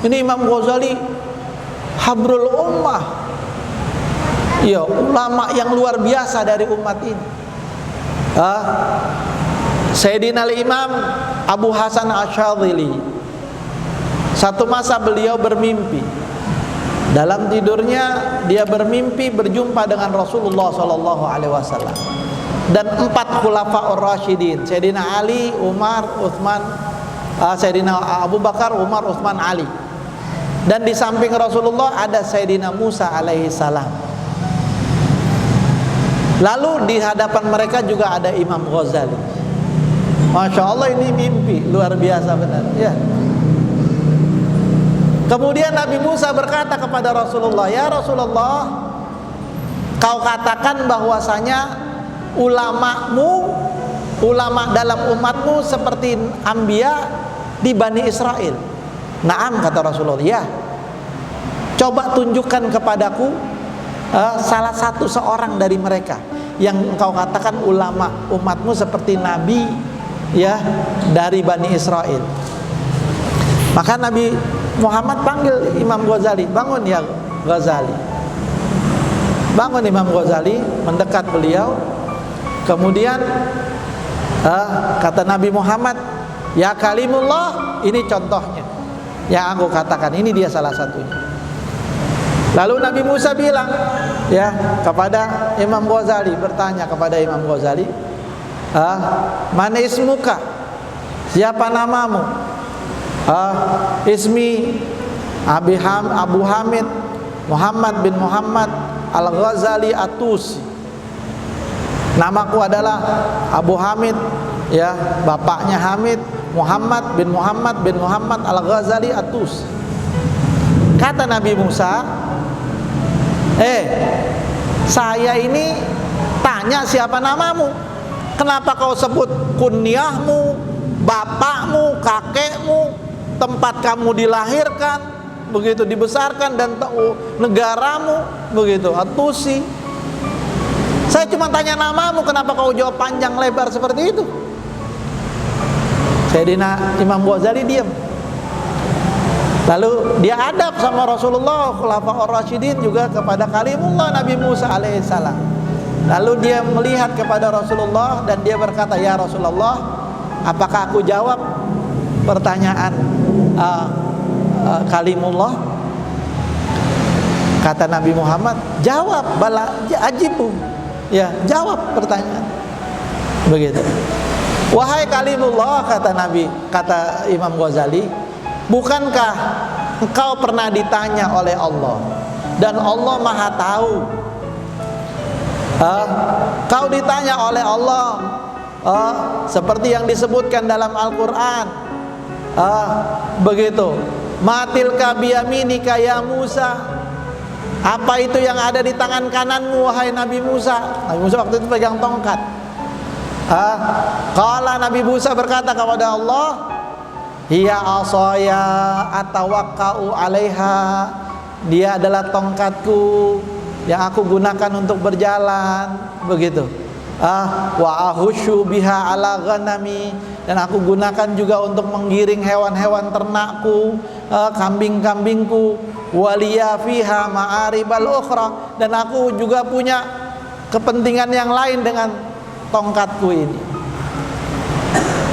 Ini Imam Ghazali habrul ummah, ya, ulama yang luar biasa dari umat ini. Sayyidina Imam Abu Hasan Asyadzili, satu masa beliau bermimpi. Dalam tidurnya dia bermimpi berjumpa dengan Rasulullah SAW dan 4 khulafaur rasyidin, Sayyidina Ali, Umar, Utsman, Sayyidina Abu Bakar, Umar, Utsman, Ali. Dan di samping Rasulullah ada Sayyidina Musa alaihi salam. Lalu di hadapan mereka juga ada Imam Ghazali. Masya Allah, ini mimpi luar biasa benar, ya. Kemudian Nabi Musa berkata kepada Rasulullah, "Ya Rasulullah, kau katakan bahwasanya ulama dalam umatmu seperti anbiya di Bani Israel." "Naam," kata Rasulullah. "Ya." "Coba tunjukkan kepadaku salah satu seorang dari mereka yang engkau katakan ulama umatmu seperti nabi, ya, dari Bani Israel." Maka Nabi Muhammad panggil Imam Ghazali, "Bangun ya Ghazali." Bangun Imam Ghazali, mendekat beliau. Kemudian kata Nabi Muhammad, "Ya kalimullah," ini contohnya yang aku katakan, ini dia salah satunya. Lalu Nabi Musa bilang, ya, kepada Imam Ghazali, bertanya kepada Imam Ghazali, "Mana ismuka? Siapa namamu?" "Ismi Abu Hamid Muhammad bin Muhammad Al-Ghazali At-Tusi." Namaku adalah Abu Hamid, ya, bapaknya Hamid, Muhammad bin Muhammad Al-Ghazali At-Tusi. Kata Nabi Musa, saya ini tanya siapa namamu, kenapa kau sebut kunyahmu, bapakmu, kakekmu, tempat kamu dilahirkan, begitu, dibesarkan, dan negaramu, begitu, At-Tusi. Saya cuma tanya namamu, kenapa kau jawab panjang lebar seperti itu?" Sayyidina Imam Ghazali diam. Lalu dia adab sama Rasulullah, khulafaur rasyidin, juga kepada kalimullah Nabi Musa alaihissalam. Lalu dia melihat kepada Rasulullah dan dia berkata, "Ya Rasulullah, apakah aku jawab pertanyaan kalimullah?" Kata Nabi Muhammad, "Jawab, bala ajibu." Ya, jawab pertanyaan. Begitu. "Wahai kalimullah," kata Imam Ghazali, "bukankah engkau pernah ditanya oleh Allah dan Allah Maha tahu? Kau ditanya oleh Allah seperti yang disebutkan dalam Al-Quran, begitu, matilka biyaminika ya Musa." Apa itu yang ada di tangan kananmu wahai Nabi Musa? Nabi Musa waktu itu pegang tongkat. Qala, Nabi Musa berkata kepada Allah, "Hiya asaya atawakkau alaiha." Dia adalah tongkatku yang aku gunakan untuk berjalan, begitu. Wa ahusyu biha ala ghanami, dan aku gunakan juga untuk menggiring hewan-hewan ternakku, kambing-kambingku. Waliya fiha ma'aribal ukhra, dan aku juga punya kepentingan yang lain dengan tongkatku ini.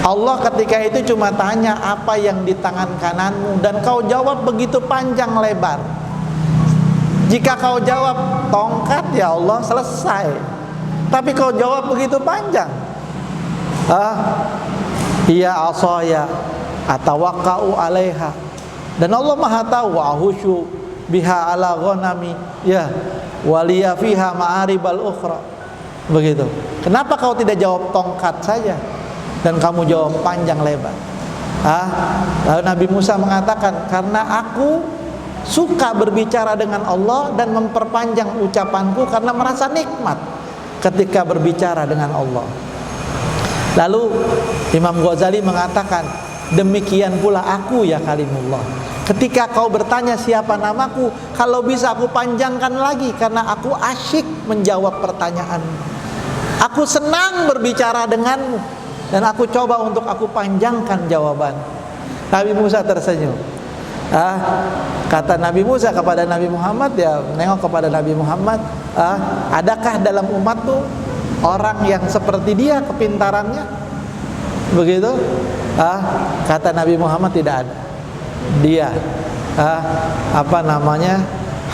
Allah ketika itu cuma tanya apa yang di tangan kananmu, dan kau jawab begitu panjang lebar. Jika kau jawab tongkat, ya Allah, selesai. Tapi kau jawab begitu panjang. Hiya asaya atawakkau alaiha, dan Allah Maha tahu, wa ahusyu biha ala ghanami, ya, waliya fiha ma'aribal ukhra. Begitu. Kenapa kau tidak jawab tongkat saja dan kamu jawab panjang lebar? Lalu Nabi Musa mengatakan, "Karena aku suka berbicara dengan Allah dan memperpanjang ucapanku karena merasa nikmat ketika berbicara dengan Allah." Lalu Imam Ghazali mengatakan, "Demikian pula aku ya kalimullah. Ketika kau bertanya siapa namaku, kalau bisa aku panjangkan lagi karena aku asyik menjawab pertanyaanmu. Aku senang berbicara denganmu dan aku coba untuk aku panjangkan jawaban." Nabi Musa tersenyum. Kata Nabi Musa kepada Nabi Muhammad, ya nengok kepada Nabi Muhammad, adakah dalam umatmu orang yang seperti dia kepintarannya? Begitu. Kata Nabi Muhammad, tidak ada. Dia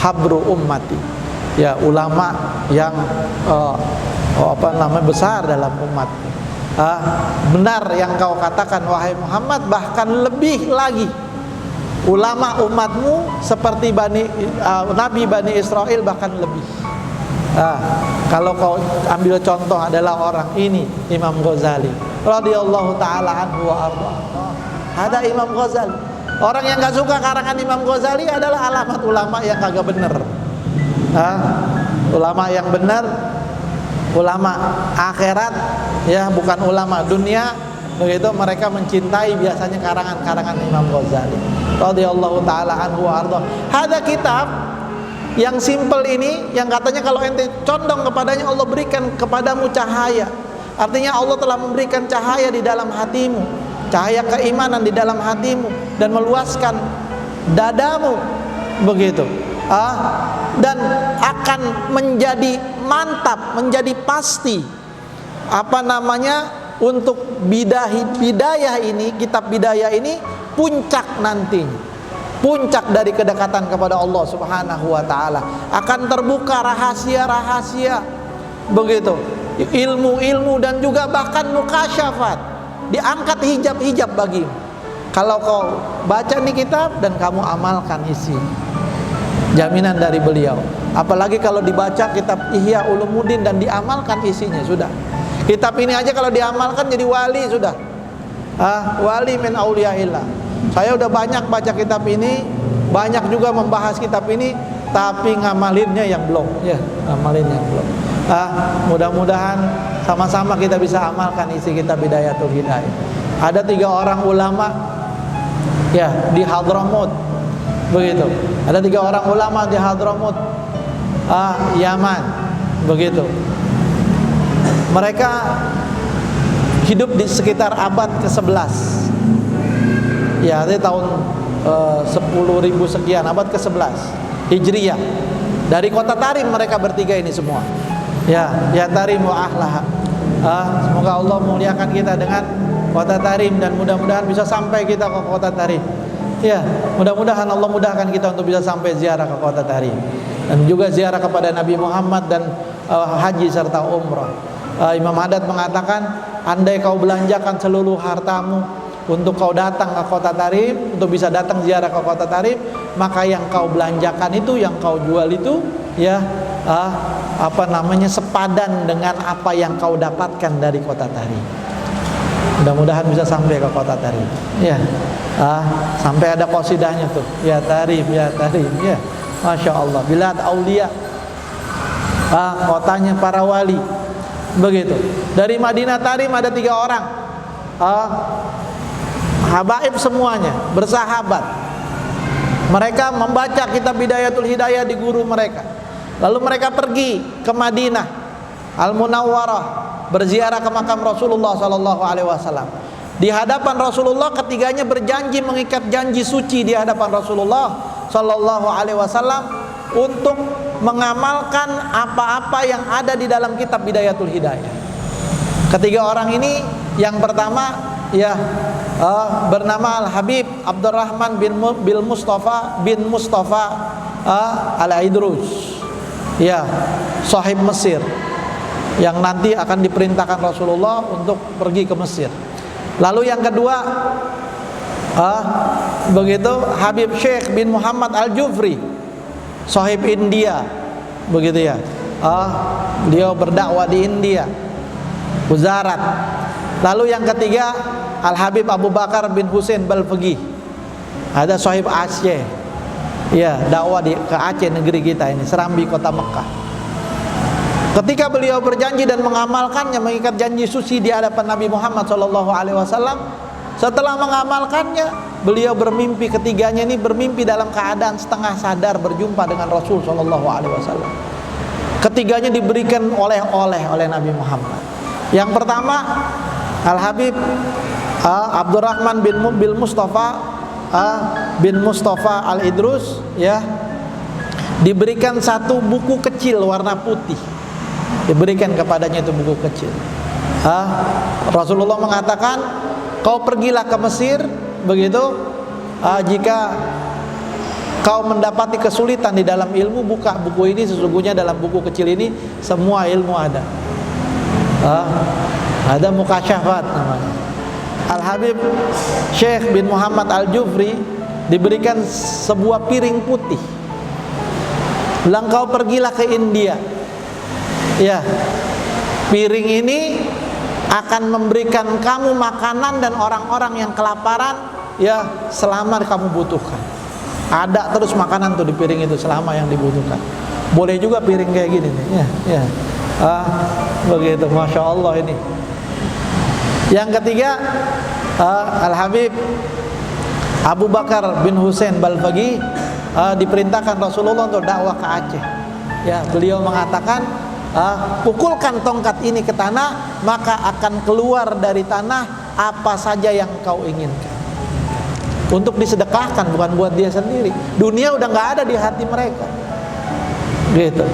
habru ummati, ya ulama yang besar dalam umat. Benar yang kau katakan wahai Muhammad, bahkan lebih lagi ulama umatmu seperti Nabi Bani Israel, bahkan lebih. Kalau kau ambil contoh adalah orang ini, Imam Ghazali radhiyallahu taala anhu wa arda. Ada Imam Ghazali. Orang yang gak suka karangan Imam Ghazali adalah alamat ulama yang kagak bener. Ulama yang benar, ulama akhirat, ya bukan ulama dunia. Begitu mereka mencintai biasanya karangan-karangan Imam Ghazali radhiyallahu taala anhu wa arda. Ada kitab yang simple ini, yang katanya kalau ente condong kepadanya Allah berikan kepadamu cahaya. Artinya Allah telah memberikan cahaya di dalam hatimu, cahaya keimanan di dalam hatimu, dan meluaskan dadamu, begitu. Dan akan menjadi mantap, menjadi pasti untuk bidayah ini, kitab bidayah ini puncak nantinya, puncak dari kedekatan kepada Allah Subhanahu wa taala. Akan terbuka rahasia-rahasia, begitu, ilmu-ilmu, dan juga bahkan mukasyafat, diangkat hijab-hijab bagimu kalau kau baca nih kitab dan kamu amalkan isi. Jaminan dari beliau. Apalagi kalau dibaca kitab Ihya Ulumuddin dan diamalkan isinya, sudah. Kitab ini aja kalau diamalkan jadi wali sudah. Wali min auliyaillah. Saya udah banyak baca kitab ini, banyak juga membahas kitab ini, tapi ngamalinnya yang belum, ya, ngamalinnya yang belum. Mudah-mudahan sama-sama kita bisa amalkan isi kitab Bidayatul Hidayah. Ada 3 orang ulama, ya, di Hadramut, begitu. Ada 3 orang ulama di Hadramut, Yaman, begitu. Mereka hidup di sekitar abad ke-11, ya, itu tahun 10.000 sekian, abad ke-11 Hijriyah. Dari kota Tarim mereka bertiga ini semua. Ya Tarim wa ahlaha. Semoga Allah memuliakan kita dengan kota Tarim, dan mudah-mudahan bisa sampai kita ke kota Tarim. Ya, mudah-mudahan Allah mudahkan kita untuk bisa sampai ziarah ke kota Tarim, dan juga ziarah kepada Nabi Muhammad, dan haji serta umrah. Imam Haddad mengatakan, andai kau belanjakan seluruh hartamu untuk kau datang ke kota Tarim, untuk bisa datang ziarah ke kota Tarim, maka yang kau belanjakan itu, yang kau jual itu, ya, sepadan dengan apa yang kau dapatkan dari kota Tarim. Mudah-mudahan bisa sampai ke kota Tarim. Ya, sampai ada qasidahnya tuh. Ya Tarim, ya Tarim, ya. Masya Allah. Bilad aulia, kotanya para wali. Begitu. Dari Madinah Tarim ada 3 orang. Habaib semuanya, bersahabat. Mereka membaca kitab Bidayatul Hidayah di guru mereka. Lalu mereka pergi ke Madinah Al-Munawwarah, berziarah ke makam Rasulullah sallallahu alaihi wasallam. Di hadapan Rasulullah, ketiganya berjanji mengikat janji suci di hadapan Rasulullah sallallahu alaihi wasallam untuk mengamalkan apa-apa yang ada di dalam kitab Bidayatul Hidayah. Ketiga orang ini, yang pertama, ya, bernama Al-Habib Abdurrahman bin Mustafa Al-Idrus, ya, sahib Mesir, yang nanti akan diperintahkan Rasulullah untuk pergi ke Mesir. Lalu yang kedua, begitu, Habib Syekh bin Muhammad Al-Jufri, sahib India, begitu ya. Beliau berdakwah di India, Gujarat. Lalu yang ketiga, Al-Habib Abu Bakar bin Husain Balfaqih, ada sahib Aceh, ya, dakwah ke Aceh, negeri kita ini, Serambi, kota Mekah. Ketika beliau berjanji dan mengamalkannya, mengikat janji suci di hadapan Nabi Muhammad SAW, setelah mengamalkannya, beliau bermimpi. Ketiganya ini bermimpi dalam keadaan setengah sadar berjumpa dengan Rasul SAW. Ketiganya diberikan oleh-oleh oleh Nabi Muhammad. Yang pertama, Al-Habib Abdurrahman bin Mustafa bin Mustafa Al-Idrus ya, diberikan satu buku kecil warna putih. Diberikan kepadanya itu buku kecil. Rasulullah mengatakan, kau pergilah ke Mesir, begitu, jika kau mendapati kesulitan di dalam ilmu, buka buku ini, sesungguhnya dalam buku kecil ini semua ilmu ada. Ada mukasyafat namanya. Al-Habib Syekh bin Muhammad Al-Jufri diberikan sebuah piring putih. Bilang, kau pergilah ke India. Ya, piring ini akan memberikan kamu makanan dan orang-orang yang kelaparan ya selama kamu butuhkan. Ada terus makanan tuh di piring itu selama yang dibutuhkan. Boleh juga piring kayak gini nih. Ya. Begitu, masya Allah ini. Yang ketiga, Al-Habib Abu Bakar bin Husain Balfagi diperintahkan Rasulullah untuk dakwah ke Aceh. Ya, beliau mengatakan, pukulkan tongkat ini ke tanah, maka akan keluar dari tanah apa saja yang kau inginkan. Untuk disedekahkan, bukan buat dia sendiri. Dunia udah nggak ada di hati mereka. Gitu.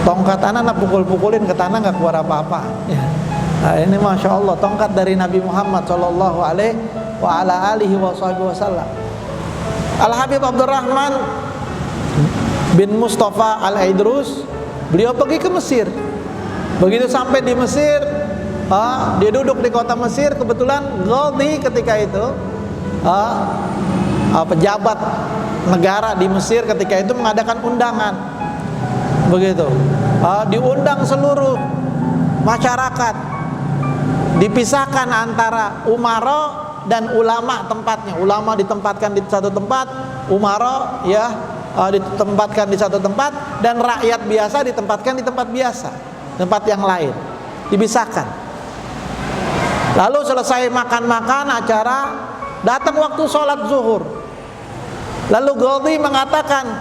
Tongkat anak pukul-pukulin ke tanah nggak keluar apa-apa. Ya. Ini masya Allah tongkat dari Nabi Muhammad Shallallahu Alaihi Wasallam. Al-Habib Abdurrahman bin Mustafa Al-Idrus, beliau pergi ke Mesir. Begitu sampai di Mesir, dia duduk di kota Mesir. Kebetulan Ghazali ketika itu pejabat negara di Mesir ketika itu mengadakan undangan. Begitu, diundang seluruh masyarakat. Dipisahkan antara umara dan ulama tempatnya. Ulama ditempatkan di satu tempat, umara ya ditempatkan di satu tempat, dan rakyat biasa ditempatkan di tempat biasa, tempat yang lain. Dipisahkan. Lalu selesai makan-makan acara, datang waktu sholat zuhur. Lalu Ghazali mengatakan,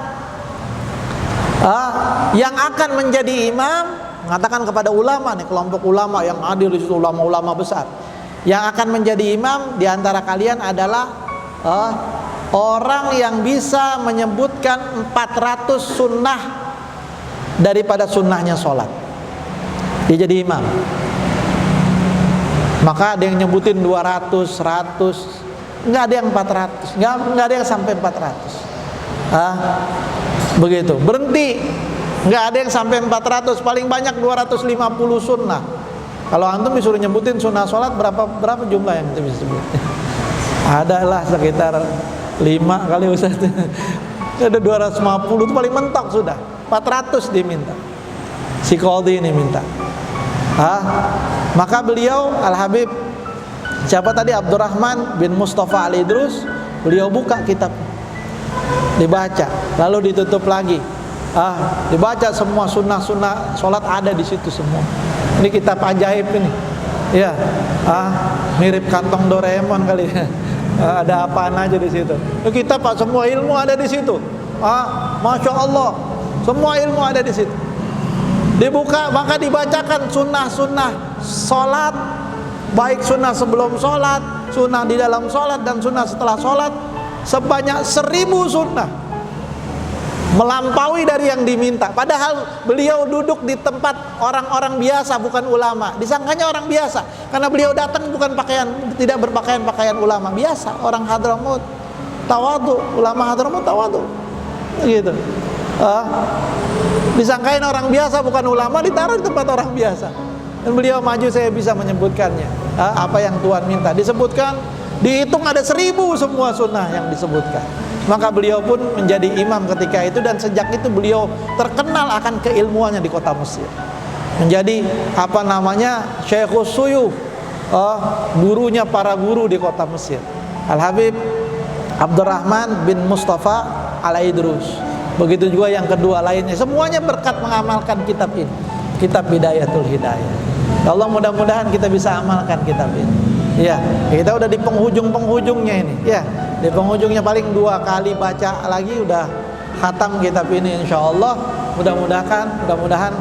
yang akan menjadi imam, mengatakan kepada ulama nih, kelompok ulama yang hadir di situ, ulama-ulama besar, yang akan menjadi imam di antara kalian adalah orang yang bisa menyebutkan 400 sunnah daripada sunnahnya sholat. Dia jadi imam. Maka ada yang nyebutin 200, 100, nggak ada yang 400, nggak ada yang sampai 400. Begitu, berhenti. Nggak ada yang sampai 400, paling banyak 250 sunnah. Kalau antum disuruh nyebutin sunnah sholat, berapa jumlah yang bisa disebut? Adalah sekitar 5 kali Ustaz. Ada 250 itu paling mentok sudah. 400 diminta. Si Qadhi ini minta. Maka beliau Al-Habib siapa tadi, Abdurrahman bin Mustafa Al-Idrus, beliau buka kitab, dibaca, lalu ditutup lagi. Dibaca semua sunnah-sunnah sholat ada di situ semua. Ini kitab ajaib ini. Ya, mirip kantong Doraemon kali. Ada apaan aja di situ. Kitab semua ilmu ada di situ. Masya Allah, semua ilmu ada di situ. Dibuka, maka dibacakan sunnah-sunnah sholat, baik sunnah sebelum sholat, sunnah di dalam sholat, dan sunnah setelah sholat, sebanyak 1000 sunnah. Melampaui dari yang diminta. Padahal beliau duduk di tempat orang-orang biasa, bukan ulama. Disangkanya orang biasa karena beliau datang bukan tidak berpakaian ulama, biasa, orang Hadramut, tawadhu, ulama Hadramut tawadhu. Gitu. Disangkain orang biasa bukan ulama, ditaruh di tempat orang biasa. Dan beliau maju, saya bisa menyebutkannya. Apa yang Tuhan minta disebutkan, dihitung ada 1000 semua sunnah yang disebutkan. Maka beliau pun menjadi imam ketika itu, dan sejak itu beliau terkenal akan keilmuannya di kota Mesir. Menjadi Syekhus Suyuh, gurunya para guru di kota Mesir. Al-Habib Abdurrahman bin Mustafa Al-Idrus. Begitu juga yang kedua lainnya. Semuanya berkat mengamalkan kitab ini, kitab Bidayatul Hidayah. Allah, mudah-mudahan kita bisa amalkan kitab ini. Ya, kita udah di penghujung-penghujungnya ini. Ya, di penghujungnya paling 2 kali baca lagi udah khatam kitab ini insyaallah. Mudah-mudahan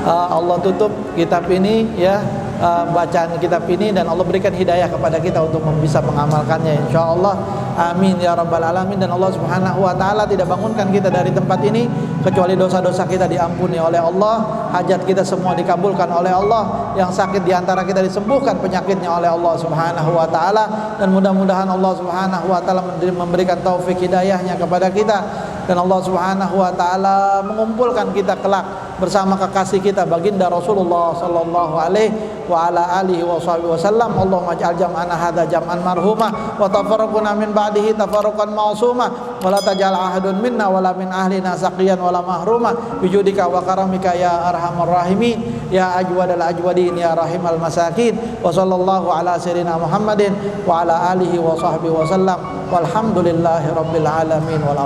Allah tutup kitab ini ya bacaan kitab ini, dan Allah berikan hidayah kepada kita untuk bisa mengamalkannya insyaallah. Amin ya rabbal alamin. Dan Allah Subhanahu wa taala tidak bangunkan kita dari tempat ini kecuali dosa-dosa kita diampuni oleh Allah, hajat kita semua dikabulkan oleh Allah, yang sakit di antara kita disembuhkan penyakitnya oleh Allah Subhanahu wa taala, dan mudah-mudahan Allah Subhanahu wa taala memberikan taufik hidayahnya kepada kita, dan Allah Subhanahu wa taala mengumpulkan kita kelak bersama kekasih kita baginda Rasulullah sallallahu alaihi wa ala alihi wasallam. Allahumma ij'al jam'ana hadza jam'an marhuma wa tafarraquna min ba'dihi tafarruqan ma'suma wa la taj'al ahadun minna wa la min ahlina saqiyan wa la mahruma bijudika wa karamika ya arhamar rahimin ya ajwadal ajwadin ya rahimal masakin. Wa sallallahu ala sayyidina Muhammadin wa ala alihi wa sahbihi wasallam walhamdulillahi rabbil alamin wal